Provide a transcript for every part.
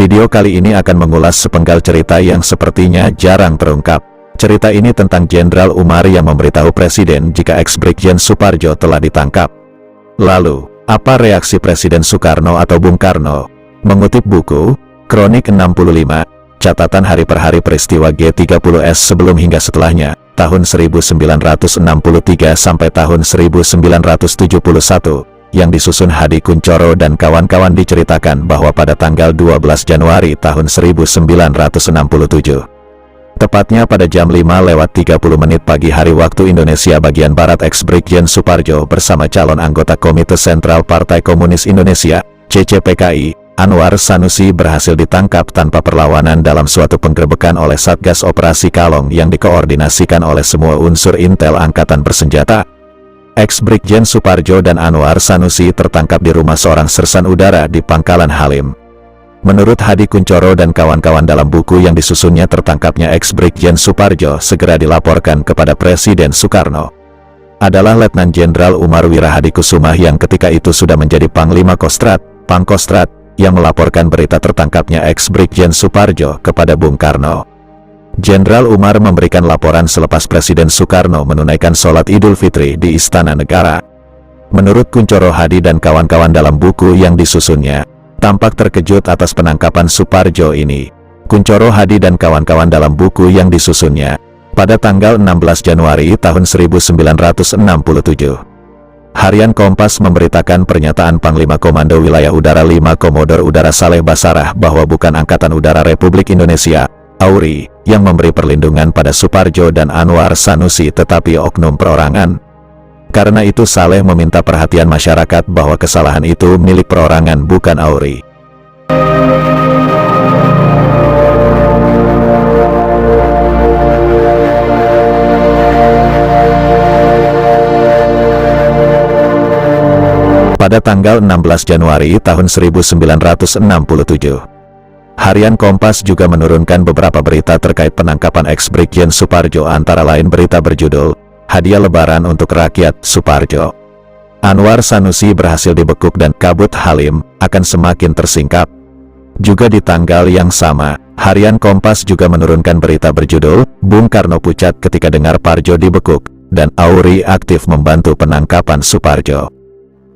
Video kali ini akan mengulas sepenggal cerita yang sepertinya jarang terungkap. Cerita ini tentang Jenderal Umar yang memberitahu Presiden jika ex-Brigjen Soepardjo telah ditangkap. Lalu, apa reaksi Presiden Soekarno atau Bung Karno? Mengutip buku, Kronik 65, catatan hari per hari peristiwa G30S sebelum hingga setelahnya, tahun 1963 sampai tahun 1971, yang disusun Hadi Kuncoro dan kawan-kawan diceritakan bahwa pada tanggal 12 Januari tahun 1967. Tepatnya pada jam 5:30 pagi hari waktu Indonesia bagian Barat, ex-Brigjen Soepardjo bersama calon anggota Komite Sentral Partai Komunis Indonesia, CCPKI, Anwar Sanusi berhasil ditangkap tanpa perlawanan dalam suatu penggerebekan oleh Satgas Operasi Kalong yang dikoordinasikan oleh semua unsur intel angkatan bersenjata. Ex-Brigjen Soepardjo dan Anwar Sanusi tertangkap di rumah seorang sersan udara di Pangkalan Halim. Menurut Hadi Kuncoro dan kawan-kawan dalam buku yang disusunnya, tertangkapnya ex-Brigjen Soepardjo segera dilaporkan kepada Presiden Soekarno. Adalah Letnan Jenderal Umar Wirahadikusumah yang ketika itu sudah menjadi Panglima Kostrad, Pangkostrat, yang melaporkan berita tertangkapnya ex-Brigjen Soepardjo kepada Bung Karno. Jenderal Umar memberikan laporan selepas Presiden Soekarno menunaikan sholat Idul Fitri di Istana Negara. Menurut Kuncoro, Hadi dan kawan-kawan dalam buku yang disusunnya tampak terkejut atas penangkapan Soepardjo ini. Kuncoro, Hadi dan kawan-kawan dalam buku yang disusunnya pada tanggal 16 Januari tahun 1967. Harian Kompas memberitakan pernyataan Panglima Komando Wilayah Udara 5 Komodor Udara Saleh Basarah bahwa bukan Angkatan Udara Republik Indonesia, AURI, yang memberi perlindungan pada Soepardjo dan Anwar Sanusi, tetapi oknum perorangan. Karena itu Saleh meminta perhatian masyarakat bahwa kesalahan itu milik perorangan, bukan AURI. Pada tanggal 16 Januari tahun 1967, Harian Kompas juga menurunkan beberapa berita terkait penangkapan ex-Brigjen Soepardjo, antara lain berita berjudul Hadiah Lebaran untuk Rakyat Soepardjo. Anwar Sanusi berhasil dibekuk dan kabut Halim akan semakin tersingkap. Juga di tanggal yang sama, Harian Kompas juga menurunkan berita berjudul Bung Karno pucat ketika dengar Pardjo dibekuk, dan AURI aktif membantu penangkapan Soepardjo.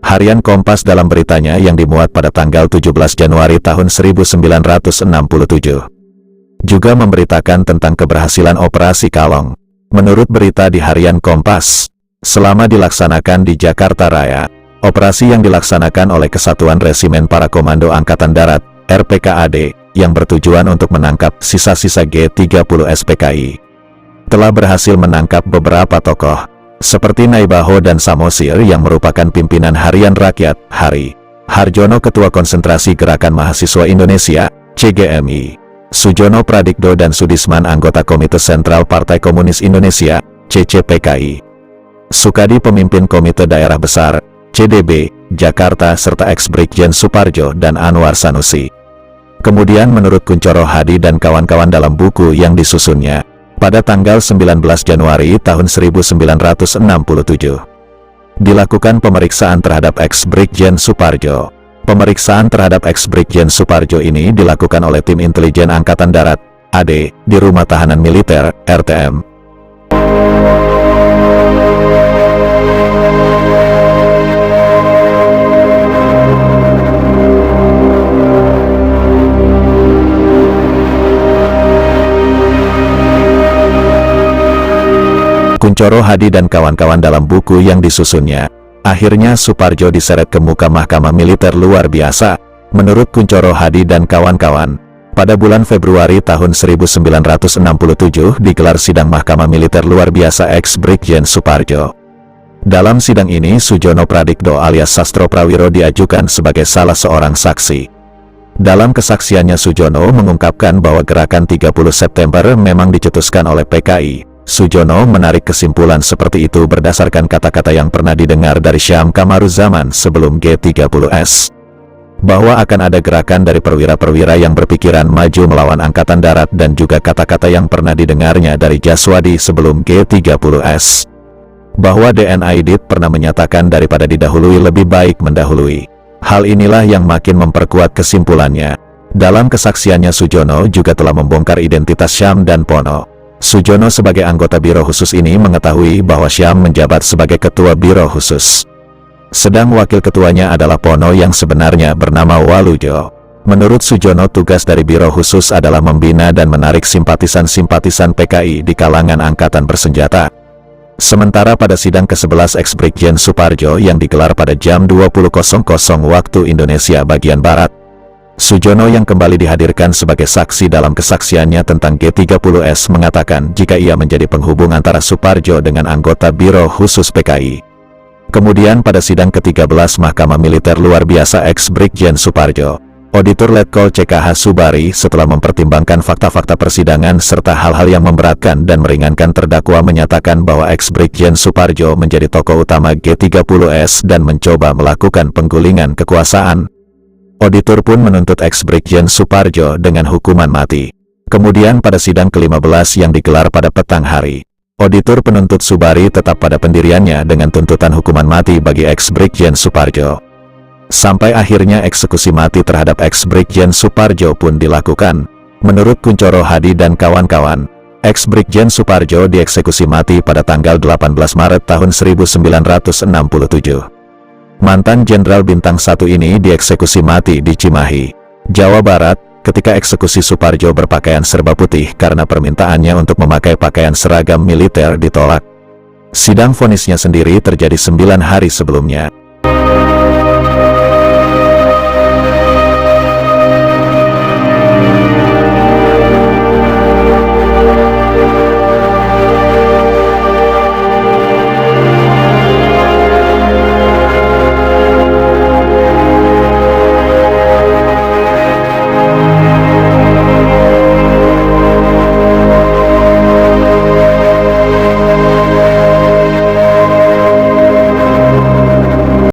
Harian Kompas dalam beritanya yang dimuat pada tanggal 17 Januari tahun 1967 juga memberitakan tentang keberhasilan Operasi Kalong. Menurut berita di Harian Kompas, selama dilaksanakan di Jakarta Raya, operasi yang dilaksanakan oleh Kesatuan Resimen Para Komando Angkatan Darat, RPKAD, yang bertujuan untuk menangkap sisa-sisa G30S PKI, telah berhasil menangkap beberapa tokoh, seperti Naibaho dan Samosir yang merupakan pimpinan Harian Rakyat, Hari Harjono Ketua Konsentrasi Gerakan Mahasiswa Indonesia, CGMI, Sujono Pradikdo dan Sudisman anggota Komite Sentral Partai Komunis Indonesia, CCPKI, Sukadi pemimpin Komite Daerah Besar, CDB, Jakarta, serta ex-Brigjen Soepardjo dan Anwar Sanusi. Kemudian menurut Kuncoro, Hadi dan kawan-kawan dalam buku yang disusunnya, pada tanggal 19 Januari tahun 1967, dilakukan pemeriksaan terhadap ex-Brigjen Soepardjo. Pemeriksaan terhadap ex-Brigjen Soepardjo ini dilakukan oleh Tim Intelijen Angkatan Darat, AD, di Rumah Tahanan Militer, RTM. Kuncoro, Hadi dan kawan-kawan dalam buku yang disusunnya, akhirnya Soepardjo diseret ke muka Mahkamah Militer Luar Biasa. Menurut Kuncoro, Hadi dan kawan-kawan, pada bulan Februari tahun 1967 digelar sidang Mahkamah Militer Luar Biasa ex-Brigjen Soepardjo. Dalam sidang ini Sujono Pradikdo alias Sastro Prawiro diajukan sebagai salah seorang saksi. Dalam kesaksiannya Sujono mengungkapkan bahwa gerakan 30 September memang dicetuskan oleh PKI. Sujono menarik kesimpulan seperti itu berdasarkan kata-kata yang pernah didengar dari Syam Kamaruzaman sebelum G30S, bahwa akan ada gerakan dari perwira-perwira yang berpikiran maju melawan Angkatan Darat, dan juga kata-kata yang pernah didengarnya dari Jaswadi sebelum G30S, bahwa DN Aidit pernah menyatakan daripada didahului lebih baik mendahului. Hal inilah yang makin memperkuat kesimpulannya. Dalam kesaksiannya Sujono juga telah membongkar identitas Syam dan Pono. Sujono sebagai anggota Biro Khusus ini mengetahui bahwa Syam menjabat sebagai Ketua Biro Khusus. Sedang wakil ketuanya adalah Pono yang sebenarnya bernama Walujo. Menurut Sujono, tugas dari Biro Khusus adalah membina dan menarik simpatisan-simpatisan PKI di kalangan angkatan bersenjata. Sementara pada sidang ke-11 ex-Brigjen Suparjo yang digelar pada jam 20.00 waktu Indonesia bagian Barat, Sujono yang kembali dihadirkan sebagai saksi dalam kesaksiannya tentang G30S mengatakan jika ia menjadi penghubung antara Suparjo dengan anggota Biro Khusus PKI. Kemudian pada sidang ke-13 Mahkamah Militer Luar Biasa ex-Brigjen Suparjo, Auditor Letkol CKH Subari setelah mempertimbangkan fakta-fakta persidangan serta hal-hal yang memberatkan dan meringankan terdakwa menyatakan bahwa ex-Brigjen Suparjo menjadi tokoh utama G30S dan mencoba melakukan penggulingan kekuasaan. Auditor pun menuntut ex-Brigjen Suparjo dengan hukuman mati. Kemudian pada sidang ke-15 yang digelar pada petang hari, Auditor penuntut Subari tetap pada pendiriannya dengan tuntutan hukuman mati bagi ex-Brigjen Suparjo. Sampai akhirnya eksekusi mati terhadap ex-Brigjen Suparjo pun dilakukan. Menurut Kuncoro Hadi dan kawan-kawan, ex-Brigjen Suparjo dieksekusi mati pada tanggal 18 Maret tahun 1967. Mantan Jenderal Bintang 1 ini dieksekusi mati di Cimahi, Jawa Barat, ketika eksekusi Suparjo berpakaian serba putih karena permintaannya untuk memakai pakaian seragam militer ditolak. Sidang vonisnya sendiri terjadi 9 hari sebelumnya.